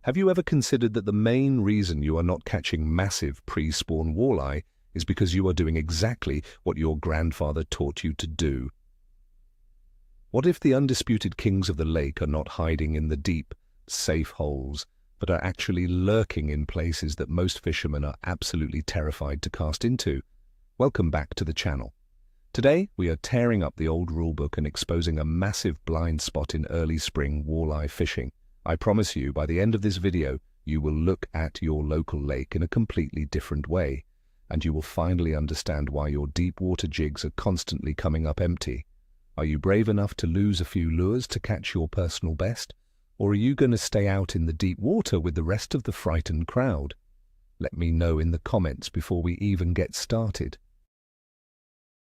Have you ever considered that the main reason you are not catching massive pre-spawn walleye is because you are doing exactly what your grandfather taught you to do? What if the undisputed kings of the lake are not hiding in the deep, safe holes, but are actually lurking in places that most fishermen are absolutely terrified to cast into? Welcome back to the channel. Today, we are tearing up the old rulebook and exposing a massive blind spot in early spring walleye fishing. I promise you, by the end of this video, you will look at your local lake in a completely different way, and you will finally understand why your deep water jigs are constantly coming up empty. Are you brave enough to lose a few lures to catch your personal best? Or are you going to stay out in the deep water with the rest of the frightened crowd? Let me know in the comments before we even get started.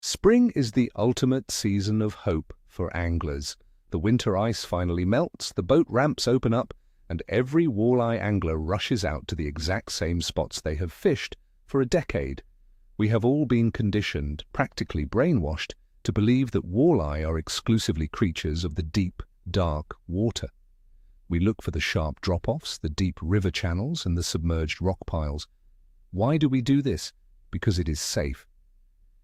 Spring is the ultimate season of hope for anglers. The winter ice finally melts, the boat ramps open up, and every walleye angler rushes out to the exact same spots they have fished for a decade. We have all been conditioned, practically brainwashed, to believe that walleye are exclusively creatures of the deep, dark water. We look for the sharp drop-offs, the deep river channels, and the submerged rock piles. Why do we do this? Because it is safe.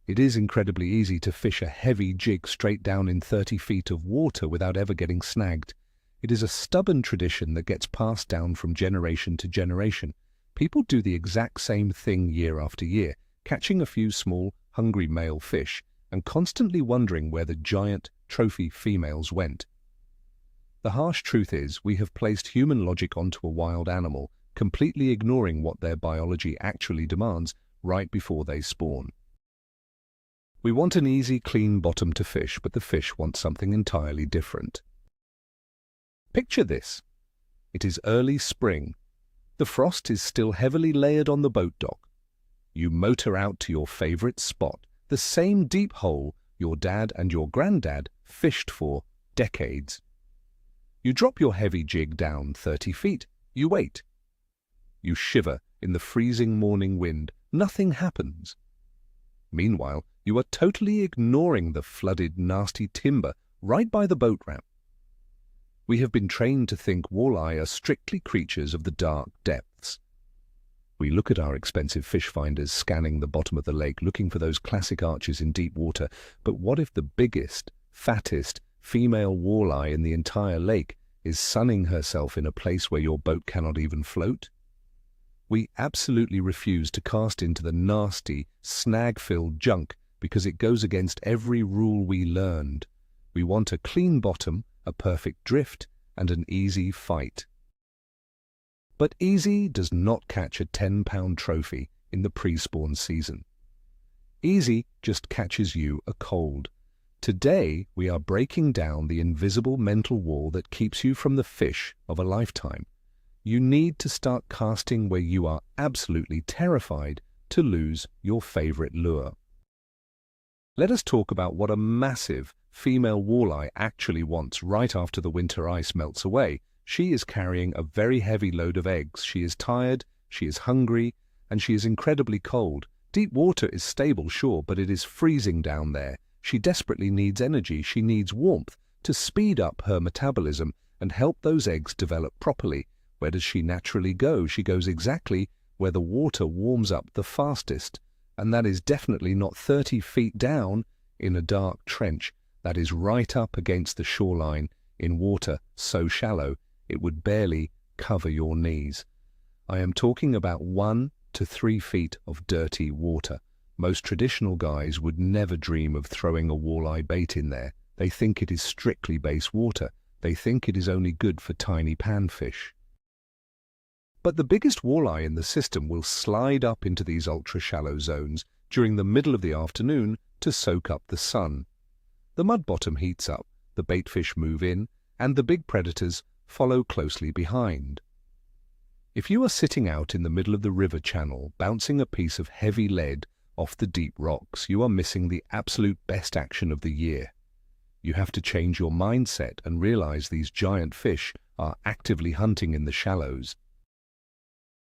It is incredibly easy to fish a heavy jig straight down in 30 feet of water without ever getting snagged. It is a stubborn tradition that gets passed down from generation to generation. People do the exact same thing year after year, catching a few small, hungry male fish and constantly wondering where the giant trophy females went. The harsh truth is, we have placed human logic onto a wild animal, completely ignoring what their biology actually demands right before they spawn. We want an easy, clean bottom to fish, but the fish want something entirely different. Picture this. It is early spring. The frost is still heavily layered on the boat dock. You motor out to your favorite spot, the same deep hole your dad and your granddad fished for decades. You drop your heavy jig down 30 feet. You wait. You shiver in the freezing morning wind. Nothing happens. Meanwhile, you are totally ignoring the flooded, nasty timber right by the boat ramp. We have been trained to think walleye are strictly creatures of the dark depths. We look at our expensive fish finders scanning the bottom of the lake looking for those classic arches in deep water, but what if the biggest, fattest female walleye in the entire lake is sunning herself in a place where your boat cannot even float? We absolutely refuse to cast into the nasty, snag-filled junk because it goes against every rule we learned. We want a clean bottom, a perfect drift, and an easy fight. But easy does not catch a 10-pound trophy in the pre-spawn season. Easy just catches you a cold. Today, we are breaking down the invisible mental wall that keeps you from the fish of a lifetime. You need to start casting where you are absolutely terrified to lose your favorite lure. Let us talk about what a massive female walleye actually wants right after the winter ice melts away. She is carrying a very heavy load of eggs. She is tired, she is hungry, and she is incredibly cold. Deep water is stable, sure, but it is freezing down there. She desperately needs energy. She needs warmth to speed up her metabolism and help those eggs develop properly. Where does she naturally go? She goes exactly where the water warms up the fastest, and that is definitely not 30 feet down in a dark trench. That is right up against the shoreline in water so shallow it would barely cover your knees. I am talking about 1 to 3 feet of dirty water. Most traditional guys would never dream of throwing a walleye bait in there. They think it is strictly base water. They think it is only good for tiny panfish. But the biggest walleye in the system will slide up into these ultra-shallow zones during the middle of the afternoon to soak up the sun. The mud bottom heats up, the baitfish move in, and the big predators follow closely behind. If you are sitting out in the middle of the river channel, bouncing a piece of heavy lead off the deep rocks, you are missing the absolute best action of the year. You have to change your mindset and realize these giant fish are actively hunting in the shallows.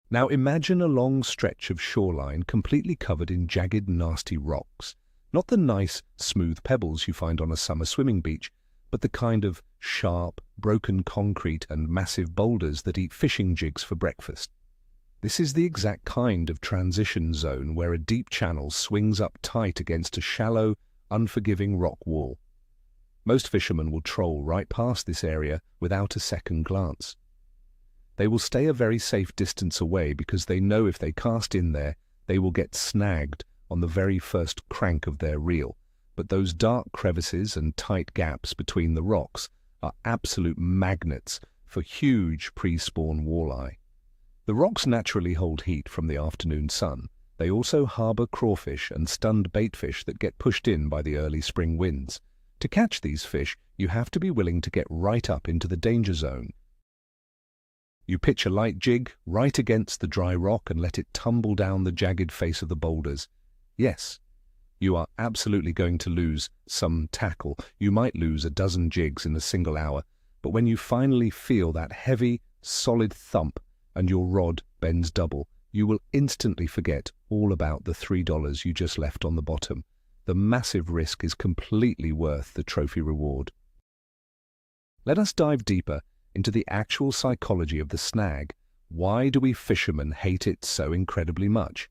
Now imagine a long stretch of shoreline completely covered in jagged, nasty rocks. Not the nice, smooth pebbles you find on a summer swimming beach, but the kind of sharp, broken concrete and massive boulders that eat fishing jigs for breakfast. This is the exact kind of transition zone where a deep channel swings up tight against a shallow, unforgiving rock wall. Most fishermen will troll right past this area without a second glance. They will stay a very safe distance away because they know if they cast in there, they will get snagged on the very first crank of their reel. But those dark crevices and tight gaps between the rocks are absolute magnets for huge pre-spawn walleye. The rocks naturally hold heat from the afternoon sun. They also harbor crawfish and stunned baitfish that get pushed in by the early spring winds. To catch these fish, you have to be willing to get right up into the danger zone. You pitch a light jig right against the dry rock and let it tumble down the jagged face of the boulders. Yes, you are absolutely going to lose some tackle. You might lose a dozen jigs in a single hour, but when you finally feel that heavy, solid thump and your rod bends double, you will instantly forget all about the $3 you just left on the bottom. The massive risk is completely worth the trophy reward. Let us dive deeper into the actual psychology of the snag. Why do we fishermen hate it so incredibly much?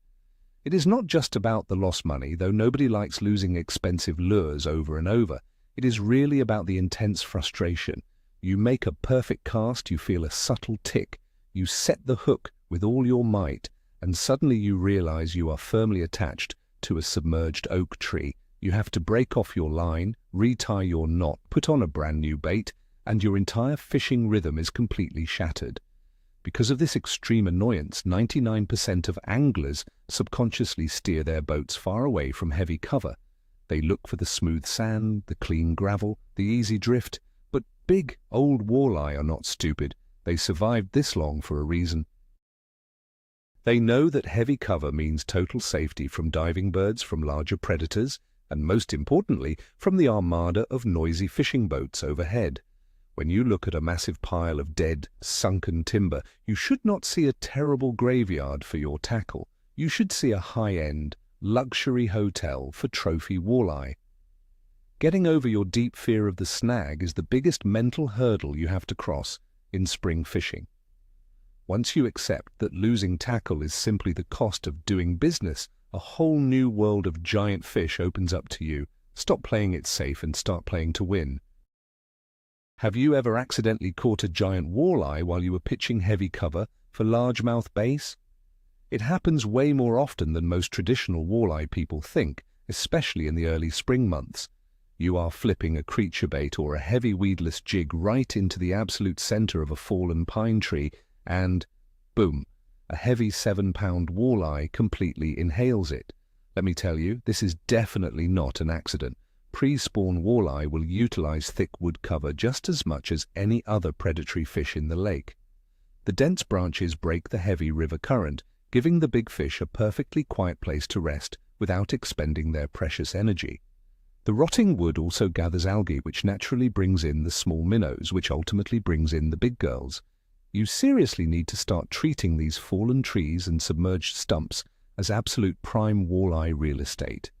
It is not just about the lost money, though nobody likes losing expensive lures over and over. It is really about the intense frustration. You make a perfect cast, you feel a subtle tick, you set the hook with all your might, and suddenly you realize you are firmly attached to a submerged oak tree. You have to break off your line, retie your knot, put on a brand new bait, and your entire fishing rhythm is completely shattered. Because of this extreme annoyance, 99% of anglers subconsciously steer their boats far away from heavy cover. They look for the smooth sand, the clean gravel, the easy drift. But big, old walleye are not stupid. They survived this long for a reason. They know that heavy cover means total safety from diving birds, from larger predators, and most importantly, from the armada of noisy fishing boats overhead. When you look at a massive pile of dead, sunken timber, you should not see a terrible graveyard for your tackle. You should see a high-end, luxury hotel for trophy walleye. Getting over your deep fear of the snag is the biggest mental hurdle you have to cross in spring fishing. Once you accept that losing tackle is simply the cost of doing business, a whole new world of giant fish opens up to you. Stop playing it safe and start playing to win. Have you ever accidentally caught a giant walleye while you were pitching heavy cover for largemouth bass? It happens way more often than most traditional walleye people think, especially in the early spring months. You are flipping a creature bait or a heavy weedless jig right into the absolute center of a fallen pine tree and, boom, a heavy 7-pound walleye completely inhales it. Let me tell you, this is definitely not an accident. Pre-spawn walleye will utilize thick wood cover just as much as any other predatory fish in the lake. The dense branches break the heavy river current, giving the big fish a perfectly quiet place to rest without expending their precious energy. The rotting wood also gathers algae, which naturally brings in the small minnows, which ultimately brings in the big girls. You seriously need to start treating these fallen trees and submerged stumps as absolute prime walleye real estate.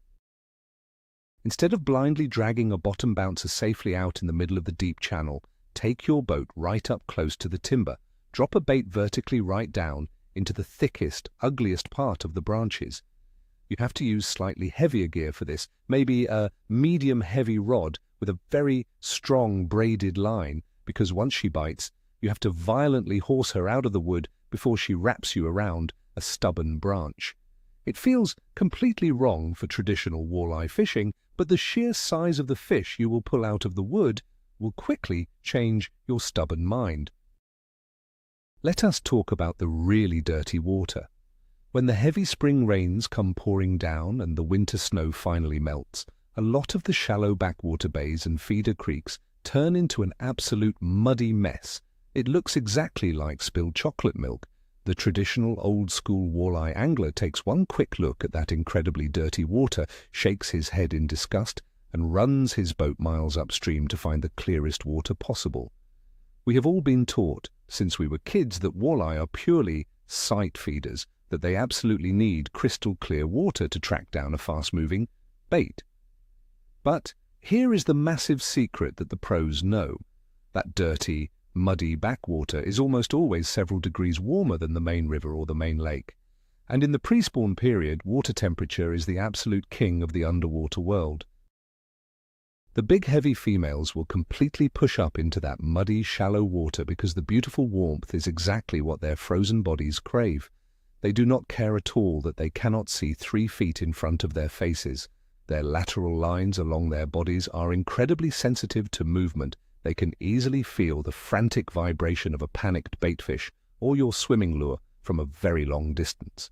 Instead of blindly dragging a bottom bouncer safely out in the middle of the deep channel, take your boat right up close to the timber. Drop a bait vertically right down into the thickest, ugliest part of the branches. You have to use slightly heavier gear for this, maybe a medium-heavy rod with a very strong braided line, because once she bites, you have to violently horse her out of the wood before she wraps you around a stubborn branch. It feels completely wrong for traditional walleye fishing, but the sheer size of the fish you will pull out of the wood will quickly change your stubborn mind. Let us talk about the really dirty water. When the heavy spring rains come pouring down and the winter snow finally melts, a lot of the shallow backwater bays and feeder creeks turn into an absolute muddy mess. It looks exactly like spilled chocolate milk. The traditional old-school walleye angler takes one quick look at that incredibly dirty water, shakes his head in disgust, and runs his boat miles upstream to find the clearest water possible. We have all been taught, since we were kids, that walleye are purely sight feeders, that they absolutely need crystal-clear water to track down a fast-moving bait. But Here is the massive secret that the pros know. That dirty, muddy backwater is almost always several degrees warmer than the main river or the main lake. And in the pre-spawn period, water temperature is the absolute king of the underwater world. The big heavy females will completely push up into that muddy, shallow water because the beautiful warmth is exactly what their frozen bodies crave. They do not care at all that they cannot see 3 feet in front of their faces. Their lateral lines along their bodies are incredibly sensitive to movement. They can easily feel the frantic vibration of a panicked baitfish or your swimming lure from a very long distance.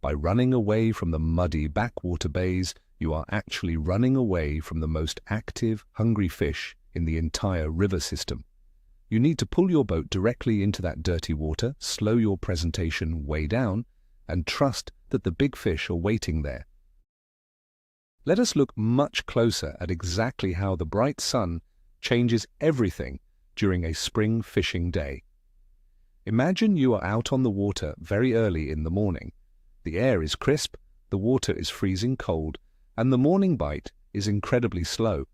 By running away from the muddy backwater bays, you are actually running away from the most active, hungry fish in the entire river system. You need to pull your boat directly into that dirty water, slow your presentation way down, and trust that the big fish are waiting there. Let us look much closer at exactly how the bright sun changes everything during a spring fishing day. Imagine you are out on the water very early in the morning. The air is crisp, the water is freezing cold, and the morning bite is incredibly slow.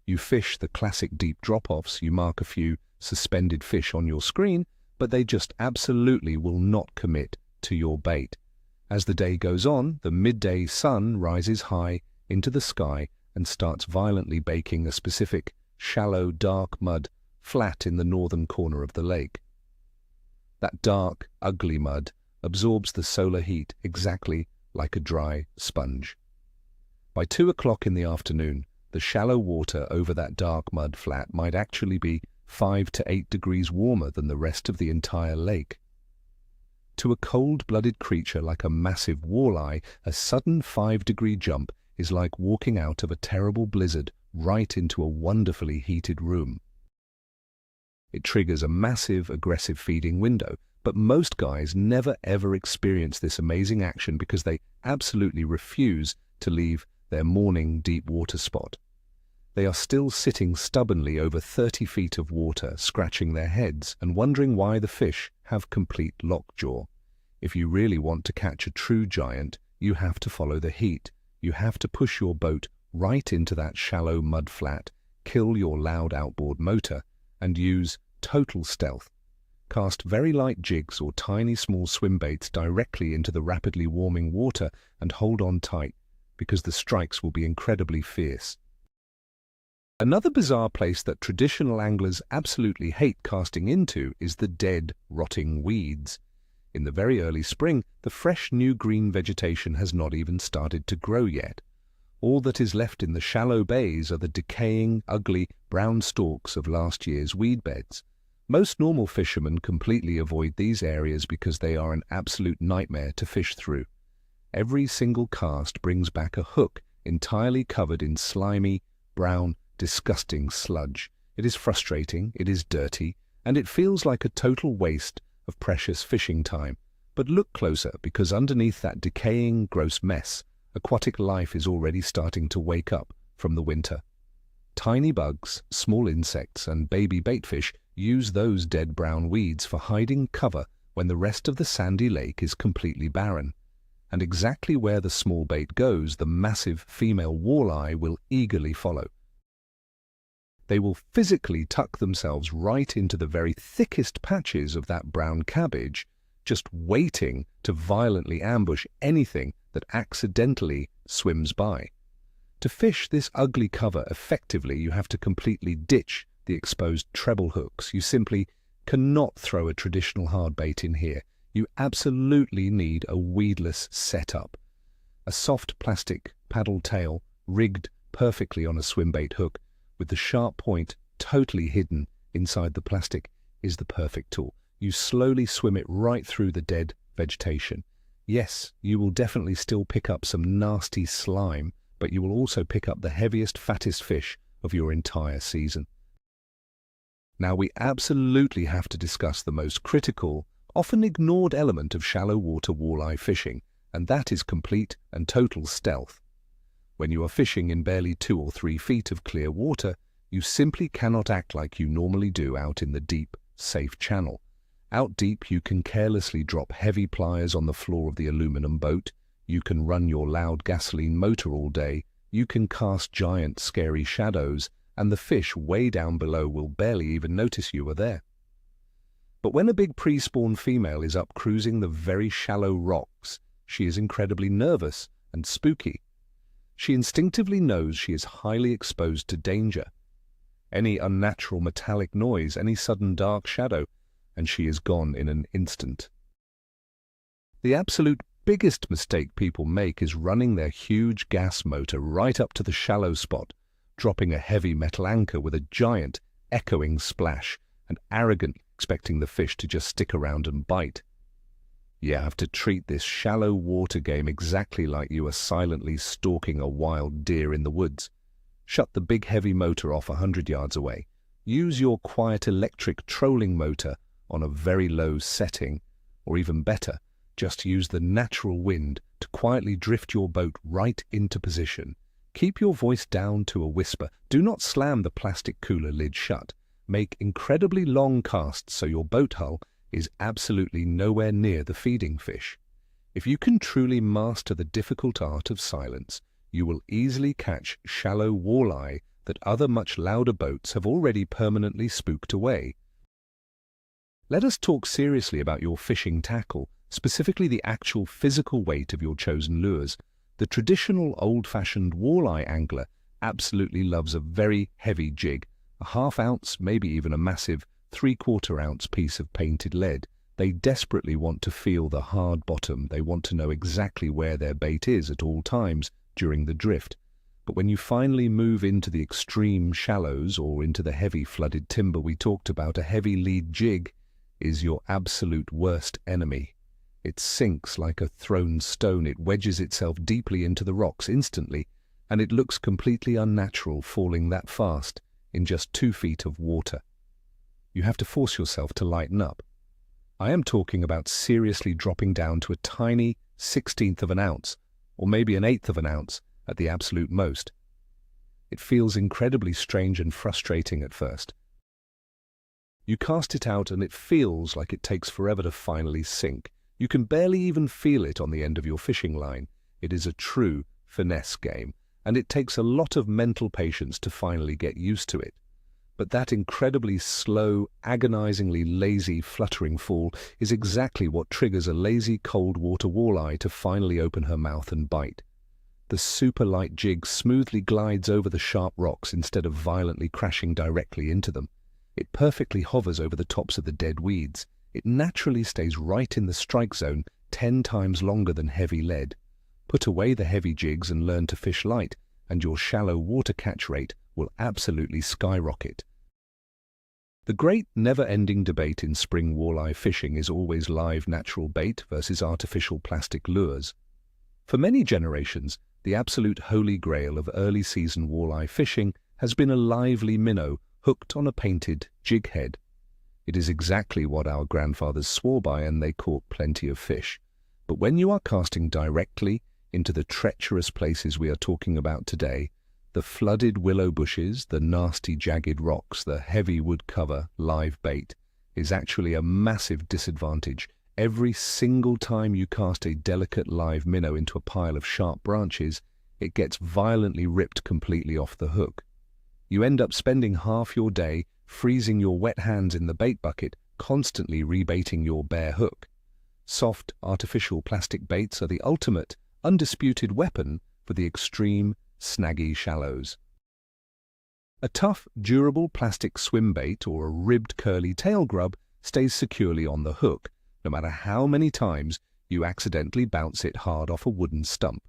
You fish the classic deep drop-offs, you mark a few suspended fish on your screen, but they just absolutely will not commit to your bait. As the day goes on, the midday sun rises high into the sky and starts violently baking a specific shallow, dark mud flat in the northern corner of the lake. That dark, ugly mud absorbs the solar heat exactly like a dry sponge. By 2 o'clock in the afternoon, the shallow water over that dark mud flat might actually be 5 to 8 degrees warmer than the rest of the entire lake. To a cold-blooded creature like a massive walleye, a sudden 5-degree jump is like walking out of a terrible blizzard right into a wonderfully heated room. It triggers a massive, aggressive feeding window, but most guys never ever experience this amazing action because they absolutely refuse to leave their morning deep water spot. They are still sitting stubbornly over 30 feet of water, scratching their heads and wondering why the fish have complete lockjaw. If you really want to catch a true giant, you have to follow the heat. You have to push your boat right into that shallow mud flat, kill your loud outboard motor, and use total stealth. Cast very light jigs or tiny small swim baits directly into the rapidly warming water and hold on tight, because the strikes will be incredibly fierce. Another bizarre place that traditional anglers absolutely hate casting into is the dead, rotting weeds. In the very early spring, the fresh new green vegetation has not even started to grow yet. All that is left in the shallow bays are the decaying, ugly, brown stalks of last year's weed beds. Most normal fishermen completely avoid these areas because they are an absolute nightmare to fish through. Every single cast brings back a hook entirely covered in slimy, brown, disgusting sludge. It is frustrating, it is dirty, and it feels like a total waste of precious fishing time. But look closer, because underneath that decaying, gross mess, aquatic life is already starting to wake up from the winter. Tiny bugs, small insects, and baby baitfish use those dead brown weeds for hiding cover when the rest of the sandy lake is completely barren. And exactly where the small bait goes, the massive female walleye will eagerly follow. They will physically tuck themselves right into the very thickest patches of that brown cabbage, just waiting to violently ambush anything that accidentally swims by. To fish this ugly cover effectively, you have to completely ditch the exposed treble hooks. You simply cannot throw a traditional hard bait in here. You absolutely need a weedless setup. A soft plastic paddle tail rigged perfectly on a swimbait hook with the sharp point totally hidden inside the plastic is the perfect tool. You slowly swim it right through the dead vegetation. Yes, you will definitely still pick up some nasty slime, but you will also pick up the heaviest, fattest fish of your entire season. Now we absolutely have to discuss the most critical, often ignored element of shallow water walleye fishing, and that is complete and total stealth. When you are fishing in barely 2 or 3 feet of clear water, you simply cannot act like you normally do out in the deep, safe channel. Out deep, you can carelessly drop heavy pliers on the floor of the aluminum boat, you can run your loud gasoline motor all day, You can cast giant, scary shadows, and the fish way down below will barely even notice you are there. But when a big pre-spawn female is up cruising the very shallow rocks, she is incredibly nervous and spooky. She instinctively knows she is highly exposed to danger. Any unnatural metallic noise, any sudden dark shadow, and she is gone in an instant. The absolute biggest mistake people make is running their huge gas motor right up to the shallow spot, dropping a heavy metal anchor with a giant, echoing splash, and arrogantly expecting the fish to just stick around and bite. You have to treat this shallow water game exactly like you are silently stalking a wild deer in the woods. Shut the big heavy motor off 100 yards away. Use your quiet electric trolling motor on a very low setting, or even better, just use the natural wind to quietly drift your boat right into position. Keep your voice down to a whisper. Do not slam the plastic cooler lid shut. Make incredibly long casts so your boat hull is absolutely nowhere near the feeding fish. If you can truly master the difficult art of silence, you will easily catch shallow walleye that other much louder boats have already permanently spooked away. Let us talk seriously about your fishing tackle, specifically the actual physical weight of your chosen lures. The traditional old-fashioned walleye angler absolutely loves a very heavy jig, a half-ounce, maybe even a massive 3/4-ounce piece of painted lead. They desperately want to feel the hard bottom. They want to know exactly where their bait is at all times during the drift. But when you finally move into the extreme shallows or into the heavy flooded timber we talked about, a heavy lead jig is your absolute worst enemy. It sinks like a thrown stone. It wedges itself deeply into the rocks instantly, and it looks completely unnatural falling that fast in just 2 feet of water. You have to force yourself to lighten up. I am talking about seriously dropping down to a tiny 1/16 of an ounce, or maybe an 1/8 of an ounce at the absolute most. It feels incredibly strange and frustrating at first. You cast it out and it feels like it takes forever to finally sink. You can barely even feel it on the end of your fishing line. It is a true finesse game, and it takes a lot of mental patience to finally get used to it. But that incredibly slow, agonizingly lazy, fluttering fall is exactly what triggers a lazy, cold water walleye to finally open her mouth and bite. The super light jig smoothly glides over the sharp rocks instead of violently crashing directly into them. It perfectly hovers over the tops of the dead weeds. It naturally stays right in the strike zone 10 times longer than heavy lead. Put away the heavy jigs and learn to fish light, and your shallow water catch rate will absolutely skyrocket. The great never-ending debate in spring walleye fishing is always live natural bait versus artificial plastic lures. For many generations, the absolute holy grail of early-season walleye fishing has been a lively minnow hooked on a painted jig head. It is exactly what our grandfathers swore by, and they caught plenty of fish. But when you are casting directly into the treacherous places we are talking about today, the flooded willow bushes, the nasty jagged rocks, the heavy wood cover, live bait, is actually a massive disadvantage. Every single time you cast a delicate live minnow into a pile of sharp branches, it gets violently ripped completely off the hook. You end up spending half your day freezing your wet hands in the bait bucket, constantly rebaiting your bare hook. Soft, artificial plastic baits are the ultimate, undisputed weapon for the extreme, snaggy shallows. A tough, durable plastic swim bait or a ribbed curly tail grub stays securely on the hook, no matter how many times you accidentally bounce it hard off a wooden stump.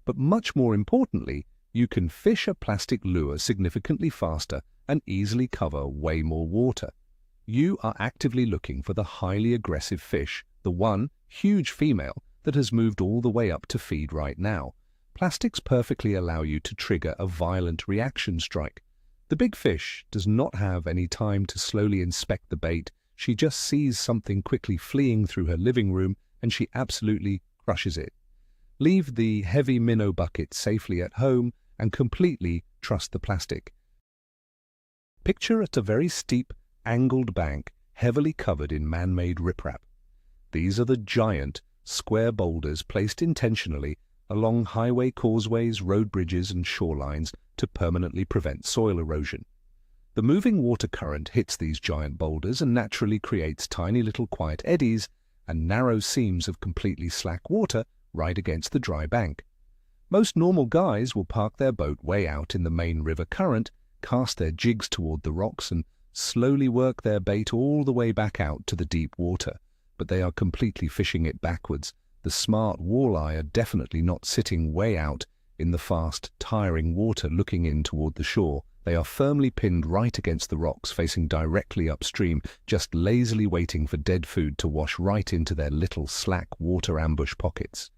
But much more importantly, you can fish a plastic lure significantly faster and easily cover way more water. You are actively looking for the highly aggressive fish, the one huge female that has moved all the way up to feed right now. Plastics perfectly allow you to trigger a violent reaction strike. The big fish does not have any time to slowly inspect the bait. She just sees something quickly fleeing through her living room and she absolutely crushes it. Leave the heavy minnow bucket safely at home and completely trust the plastic. Picture at a very steep, angled bank heavily covered in man-made riprap. These are the giant, square boulders placed intentionally along highway causeways, road bridges, and shorelines to permanently prevent soil erosion. The moving water current hits these giant boulders and naturally creates tiny little quiet eddies and narrow seams of completely slack water right against the dry bank. Most normal guys will park their boat way out in the main river current, cast their jigs toward the rocks, and slowly work their bait all the way back out to the deep water. But they are completely fishing it backwards. The smart walleye are definitely not sitting way out in the fast, tiring water looking in toward the shore. They are firmly pinned right against the rocks, facing directly upstream, just lazily waiting for dead food to wash right into their little slack water ambush pockets.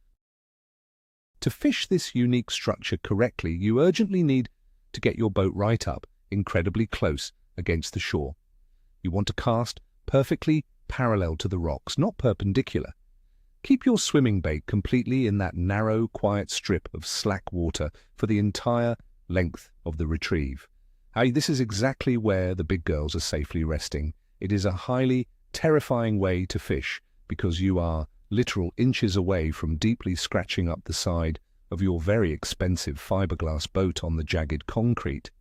To fish this unique structure correctly, you urgently need to get your boat right up, incredibly close against the shore. You want to cast perfectly parallel to the rocks, not perpendicular. Keep your swimming bait completely in that narrow, quiet strip of slack water for the entire length of the retrieve. This is exactly where the big girls are safely resting. It is a highly terrifying way to fish because you are literal inches away from deeply scratching up the side of your very expensive fiberglass boat on the jagged concrete.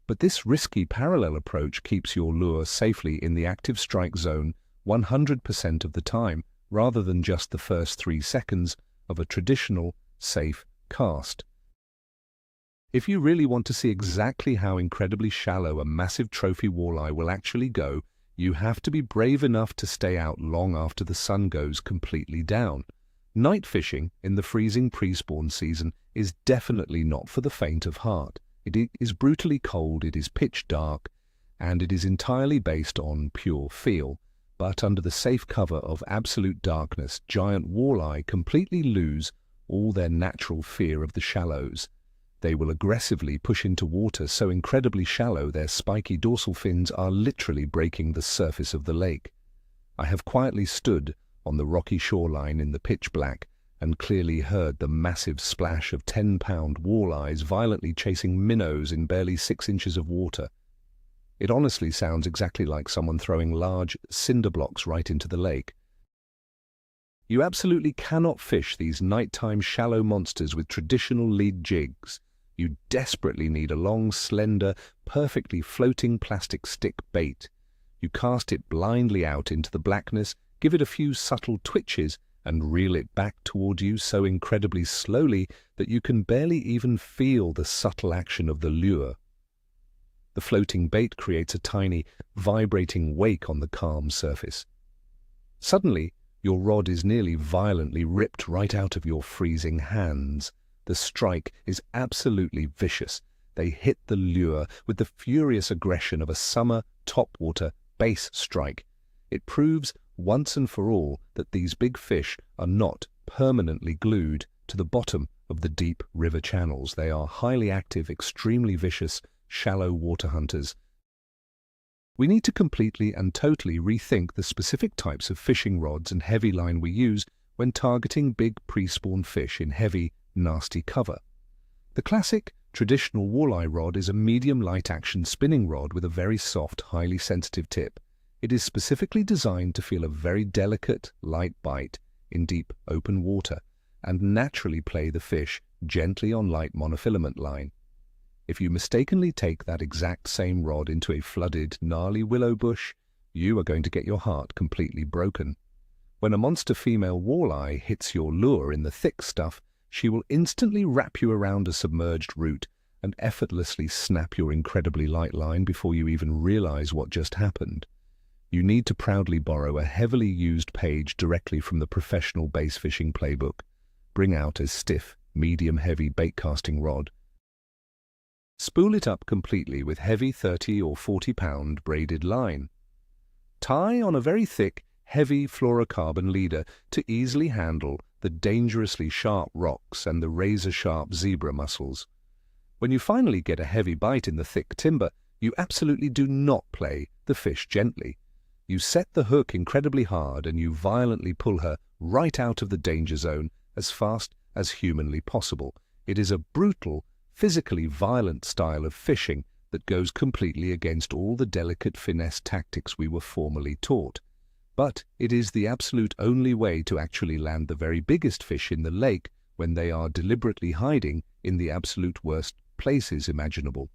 But this risky parallel approach keeps your lure safely in the active strike zone 100% of the time, rather than just the first 3 seconds of a traditional, safe cast. If you really want to see exactly how incredibly shallow a massive trophy walleye will actually go, you have to be brave enough to stay out long after the sun goes completely down. Night fishing in the freezing pre-spawn season is definitely not for the faint of heart. It is brutally cold, it is pitch dark, and it is entirely based on pure feel. But under the safe cover of absolute darkness, giant walleye completely lose all their natural fear of the shallows. They will aggressively push into water so incredibly shallow their spiky dorsal fins are literally breaking the surface of the lake. I have quietly stood on the rocky shoreline in the pitch black and clearly heard the massive splash of 10-pound walleyes violently chasing minnows in barely 6 inches of water. It honestly sounds exactly like someone throwing large cinder blocks right into the lake. You absolutely cannot fish these nighttime shallow monsters with traditional lead jigs. You desperately need a long, slender, perfectly floating plastic stick bait. You cast it blindly out into the blackness, give it a few subtle twitches, and reel it back toward you so incredibly slowly that you can barely even feel the subtle action of the lure. The floating bait creates a tiny, vibrating wake on the calm surface. Suddenly, your rod is nearly violently ripped right out of your freezing hands. The strike is absolutely vicious. They hit the lure with the furious aggression of a summer topwater bass strike. It proves once and for all that these big fish are not permanently glued to the bottom of the deep river channels. They are highly active, extremely vicious, shallow water hunters. We need to completely and totally rethink the specific types of fishing rods and heavy line we use when targeting big pre-spawn fish in heavy, nasty cover. The classic, traditional walleye rod is a medium light-action spinning rod with a very soft, highly sensitive tip. It is specifically designed to feel a very delicate, light bite in deep, open water and naturally play the fish gently on light monofilament line. If you mistakenly take that exact same rod into a flooded, gnarly willow bush, you are going to get your heart completely broken. When a monster female walleye hits your lure in the thick stuff, she will instantly wrap you around a submerged root and effortlessly snap your incredibly light line before you even realize what just happened. You need to proudly borrow a heavily used page directly from the professional bass fishing playbook. Bring out a stiff, medium-heavy bait casting rod. Spool it up completely with heavy 30 or 40-pound braided line. Tie on a very thick, heavy fluorocarbon leader to easily handle the dangerously sharp rocks and the razor-sharp zebra mussels. When you finally get a heavy bite in the thick timber, you absolutely do not play the fish gently. You set the hook incredibly hard and you violently pull her right out of the danger zone as fast as humanly possible. It is a brutal, physically violent style of fishing that goes completely against all the delicate finesse tactics we were formerly taught. But it is the absolute only way to actually land the very biggest fish in the lake when they are deliberately hiding in the absolute worst places imaginable.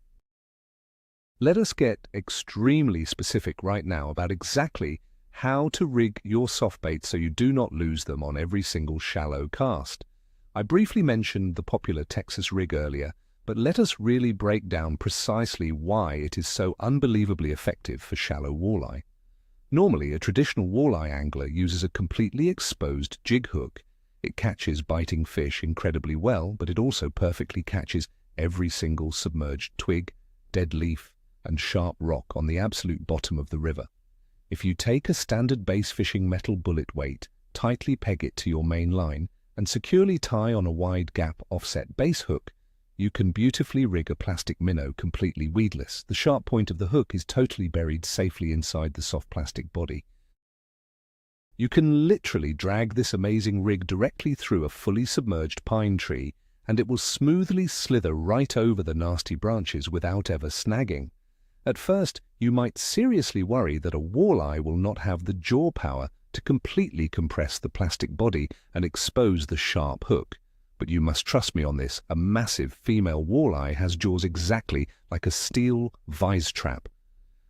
Let us get extremely specific right now about exactly how to rig your soft bait so you do not lose them on every single shallow cast. I briefly mentioned the popular Texas rig earlier, but let us really break down precisely why it is so unbelievably effective for shallow walleye. Normally, a traditional walleye angler uses a completely exposed jig hook. It catches biting fish incredibly well, but it also perfectly catches every single submerged twig, dead leaf, and sharp rock on the absolute bottom of the river. If you take a standard bass fishing metal bullet weight, tightly peg it to your main line, and securely tie on a wide gap offset bass hook, you can beautifully rig a plastic minnow completely weedless. The sharp point of the hook is totally buried safely inside the soft plastic body. You can literally drag this amazing rig directly through a fully submerged pine tree, and it will smoothly slither right over the nasty branches without ever snagging. At first, you might seriously worry that a walleye will not have the jaw power to completely compress the plastic body and expose the sharp hook. But you must trust me on this, a massive female walleye has jaws exactly like a steel vise trap.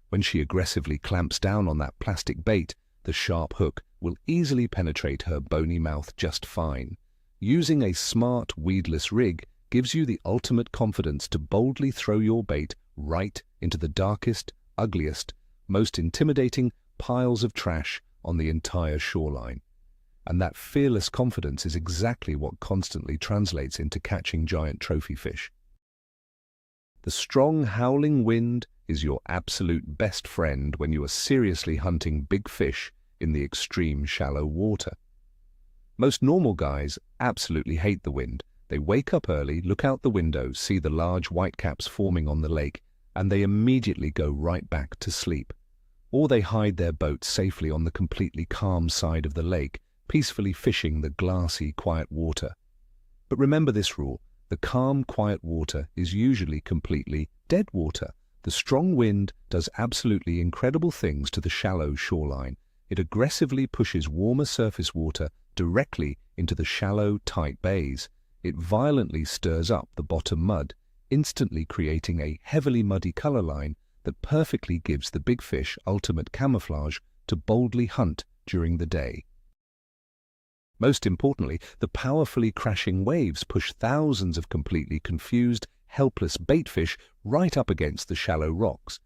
When she aggressively clamps down on that plastic bait, the sharp hook will easily penetrate her bony mouth just fine. Using a smart weedless rig gives you the ultimate confidence to boldly throw your bait right into the darkest, ugliest, most intimidating piles of trash on the entire shoreline. And that fearless confidence is exactly what constantly translates into catching giant trophy fish. The strong howling wind is your absolute best friend when you are seriously hunting big fish in the extreme shallow water. Most normal guys absolutely hate the wind. They wake up early, look out the window, see the large whitecaps forming on the lake, and they immediately go right back to sleep. Or they hide their boat safely on the completely calm side of the lake, peacefully fishing the glassy, quiet water. But remember this rule: the calm, quiet water is usually completely dead water. The strong wind does absolutely incredible things to the shallow shoreline. It aggressively pushes warmer surface water directly into the shallow, tight bays. It violently stirs up the bottom mud, instantly creating a heavily muddy color line that perfectly gives the big fish ultimate camouflage to boldly hunt during the day. Most importantly, the powerfully crashing waves push thousands of completely confused, helpless baitfish right up against the shallow rocks.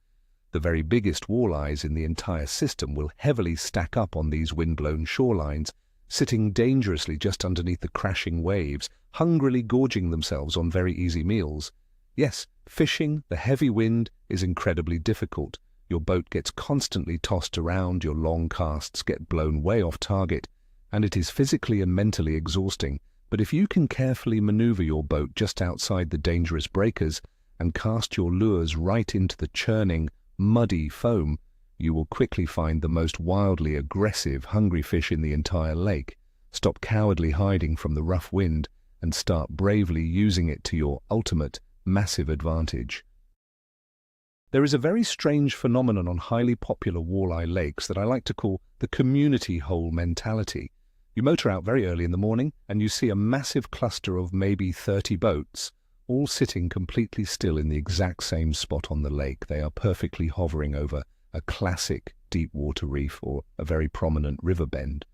The very biggest walleyes in the entire system will heavily stack up on these windblown shorelines, sitting dangerously just underneath the crashing waves, hungrily gorging themselves on very easy meals. Yes, fishing the heavy wind is incredibly difficult. Your boat gets constantly tossed around, your long casts get blown way off target, and it is physically and mentally exhausting. But if you can carefully maneuver your boat just outside the dangerous breakers and cast your lures right into the churning, muddy foam, you will quickly find the most wildly aggressive, hungry fish in the entire lake. Stop cowardly hiding from the rough wind and start bravely using it to your ultimate, massive advantage. There is a very strange phenomenon on highly popular walleye lakes that I like to call the community hole mentality. You motor out very early in the morning and you see a massive cluster of maybe 30 boats, all sitting completely still in the exact same spot on the lake. They are perfectly hovering over a classic deep water reef or a very prominent river bend.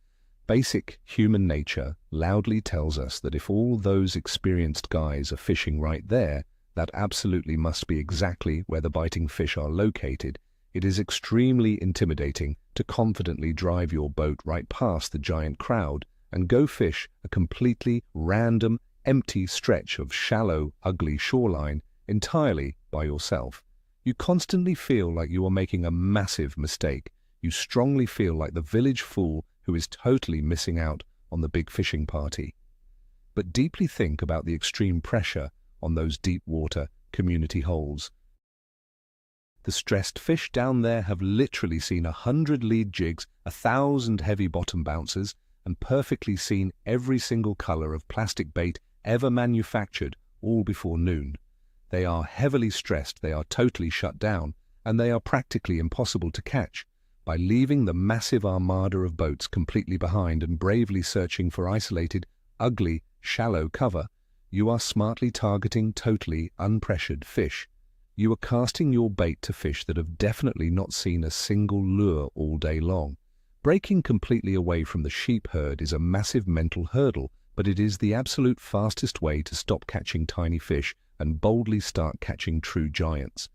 Basic human nature loudly tells us that if all those experienced guys are fishing right there, that absolutely must be exactly where the biting fish are located. It is extremely intimidating to confidently drive your boat right past the giant crowd and go fish a completely random, empty stretch of shallow, ugly shoreline entirely by yourself. You constantly feel like you are making a massive mistake. You strongly feel like the village fool who is totally missing out on the big fishing party. But deeply think about the extreme pressure on those deep water community holes. The stressed fish down there have literally seen 100 lead jigs, 1,000 heavy bottom bouncers, and perfectly seen every single color of plastic bait ever manufactured, all before noon. They are heavily stressed, they are totally shut down, and they are practically impossible to catch. By leaving the massive armada of boats completely behind and bravely searching for isolated, ugly, shallow cover, you are smartly targeting totally unpressured fish. You are casting your bait to fish that have definitely not seen a single lure all day long. Breaking completely away from the sheep herd is a massive mental hurdle, but it is the absolute fastest way to stop catching tiny fish and boldly start catching true giants.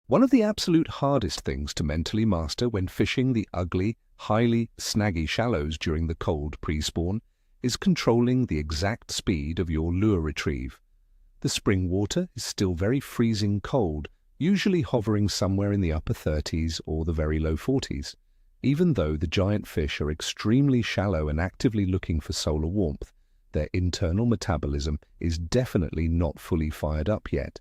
One of the absolute hardest things to mentally master when fishing the ugly, highly snaggy shallows during the cold pre-spawn is controlling the exact speed of your lure retrieve. The spring water is still very freezing cold, usually hovering somewhere in the upper 30s or the very low 40s. Even though the giant fish are extremely shallow and actively looking for solar warmth, their internal metabolism is definitely not fully fired up yet.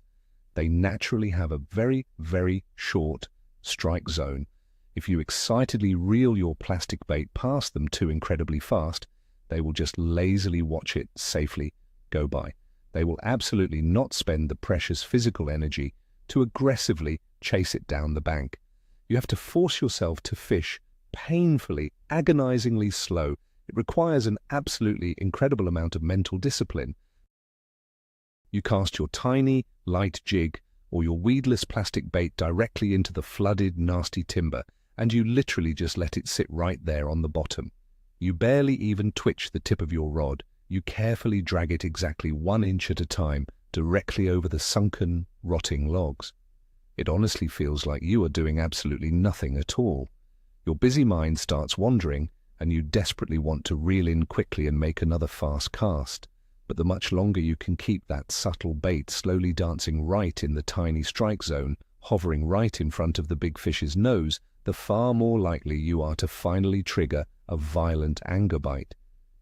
They naturally have a very, very short strike zone. If you excitedly reel your plastic bait past them too incredibly fast, they will just lazily watch it safely go by. They will absolutely not spend the precious physical energy to aggressively chase it down the bank. You have to force yourself to fish painfully, agonizingly slow. It requires an absolutely incredible amount of mental discipline. You cast your tiny, light jig or your weedless plastic bait directly into the flooded, nasty timber, and you literally just let it sit right there on the bottom. You barely even twitch the tip of your rod. You carefully drag it exactly 1 inch at a time, directly over the sunken, rotting logs. It honestly feels like you are doing absolutely nothing at all. Your busy mind starts wandering, and you desperately want to reel in quickly and make another fast cast. But the much longer you can keep that subtle bait slowly dancing right in the tiny strike zone, hovering right in front of the big fish's nose, the far more likely you are to finally trigger a violent anger bite.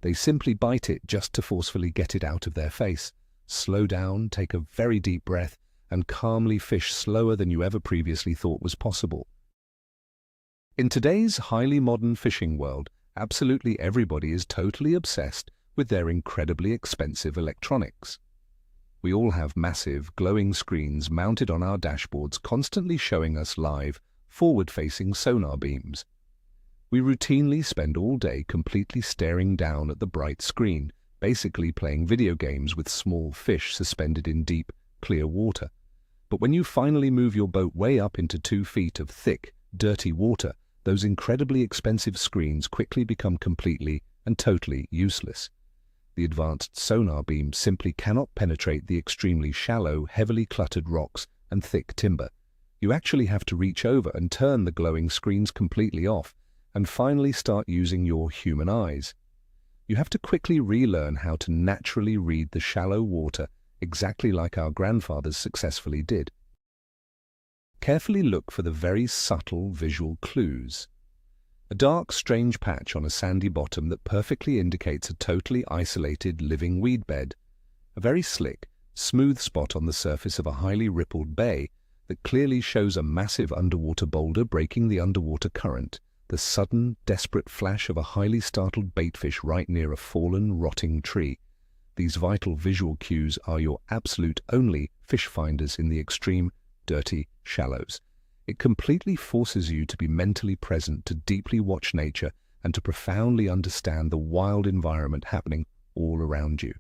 They simply bite it just to forcefully get it out of their face. Slow down, take a very deep breath, and calmly fish slower than you ever previously thought was possible. In today's highly modern fishing world, absolutely everybody is totally obsessed with their incredibly expensive electronics. We all have massive, glowing screens mounted on our dashboards constantly showing us live, forward-facing sonar beams. We routinely spend all day completely staring down at the bright screen, basically playing video games with small fish suspended in deep, clear water. But when you finally move your boat way up into 2 feet of thick, dirty water, those incredibly expensive screens quickly become completely and totally useless. The advanced sonar beam simply cannot penetrate the extremely shallow, heavily cluttered rocks and thick timber. You actually have to reach over and turn the glowing screens completely off and finally start using your human eyes. You have to quickly relearn how to naturally read the shallow water exactly like our grandfathers successfully did. Carefully look for the very subtle visual clues. A dark, strange patch on a sandy bottom that perfectly indicates a totally isolated living weed bed. A very slick, smooth spot on the surface of a highly rippled bay that clearly shows a massive underwater boulder breaking the underwater current. The sudden, desperate flash of a highly startled baitfish right near a fallen, rotting tree. These vital visual cues are your absolute only fish finders in the extreme, dirty shallows. It completely forces you to be mentally present, to deeply watch nature, and to profoundly understand the wild environment happening all around you.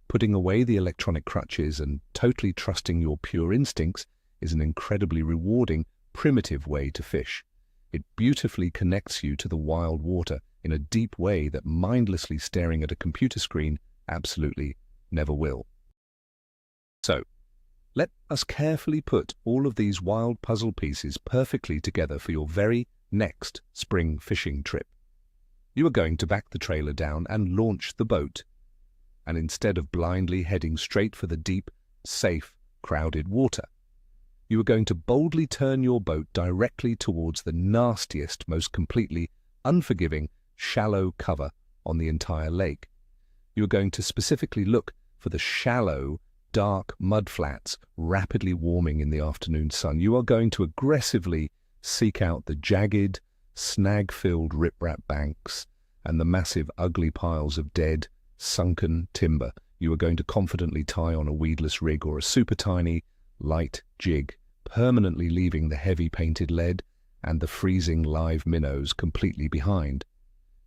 Putting away the electronic crutches and totally trusting your pure instincts is an incredibly rewarding, primitive way to fish. It beautifully connects you to the wild water in a deep way that mindlessly staring at a computer screen absolutely never will. So, let us carefully put all of these wild puzzle pieces perfectly together for your very next spring fishing trip. You are going to back the trailer down and launch the boat. And instead of blindly heading straight for the deep, safe, crowded water, you are going to boldly turn your boat directly towards the nastiest, most completely unforgiving, shallow cover on the entire lake. You are going to specifically look for the shallow, dark mudflats rapidly warming in the afternoon sun. You are going to aggressively seek out the jagged, snag-filled riprap banks and the massive, ugly piles of dead, sunken timber. You are going to confidently tie on a weedless rig or a super tiny, light jig, permanently leaving the heavy painted lead and the freezing live minnows completely behind.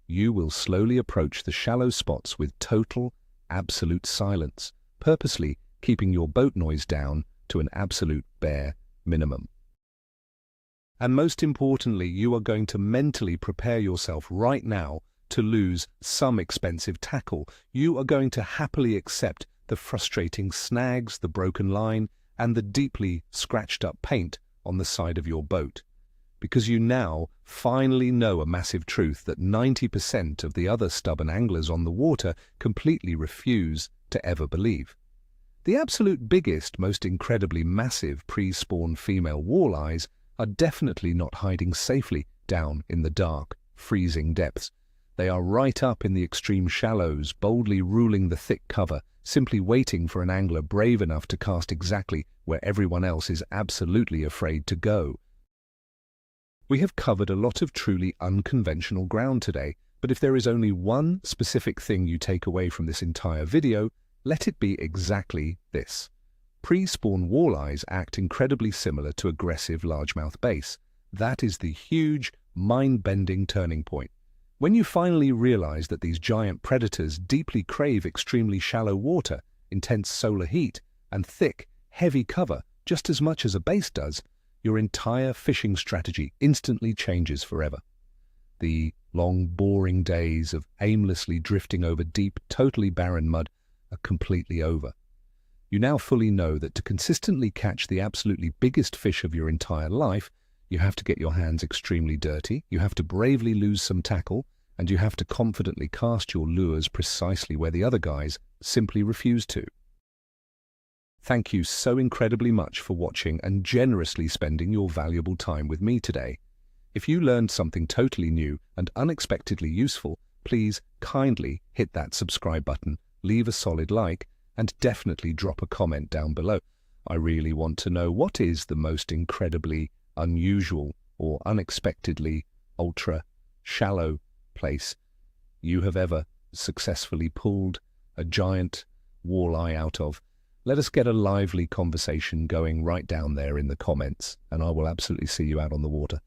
you will slowly approach the shallow spots with total, absolute silence, purposely keeping your boat noise down to an absolute bare minimum. And most importantly, you are going to mentally prepare yourself right now to lose some expensive tackle. You are going to happily accept the frustrating snags, the broken line, and the deeply scratched up paint on the side of your boat. Because you now finally know a massive truth that 90% of the other stubborn anglers on the water completely refuse to ever believe. The absolute biggest, most incredibly massive pre-spawn female walleyes are definitely not hiding safely down in the dark, freezing depths. They are right up in the extreme shallows, boldly ruling the thick cover, simply waiting for an angler brave enough to cast exactly where everyone else is absolutely afraid to go. We have covered a lot of truly unconventional ground today, but if there is only one specific thing you take away from this entire video, let it be exactly this. Pre-spawn walleyes act incredibly similar to aggressive largemouth bass. That is the huge, mind-bending turning point. When you finally realize that these giant predators deeply crave extremely shallow water, intense solar heat, and thick, heavy cover just as much as a bass does, your entire fishing strategy instantly changes forever. The long, boring days of aimlessly drifting over deep, totally barren mud are completely over. You now fully know that to consistently catch the absolutely biggest fish of your entire life, you have to get your hands extremely dirty, you have to bravely lose some tackle, and you have to confidently cast your lures precisely where the other guys simply refuse to. Thank you so incredibly much for watching and generously spending your valuable time with me today. If you learned something totally new and unexpectedly useful, please kindly hit that subscribe button, leave a solid like, and definitely drop a comment down below. I really want to know what is the most incredibly unusual or unexpectedly ultra shallow place you have ever successfully pulled a giant walleye out of. Let us get a lively conversation going right down there in the comments, and I will absolutely see you out on the water.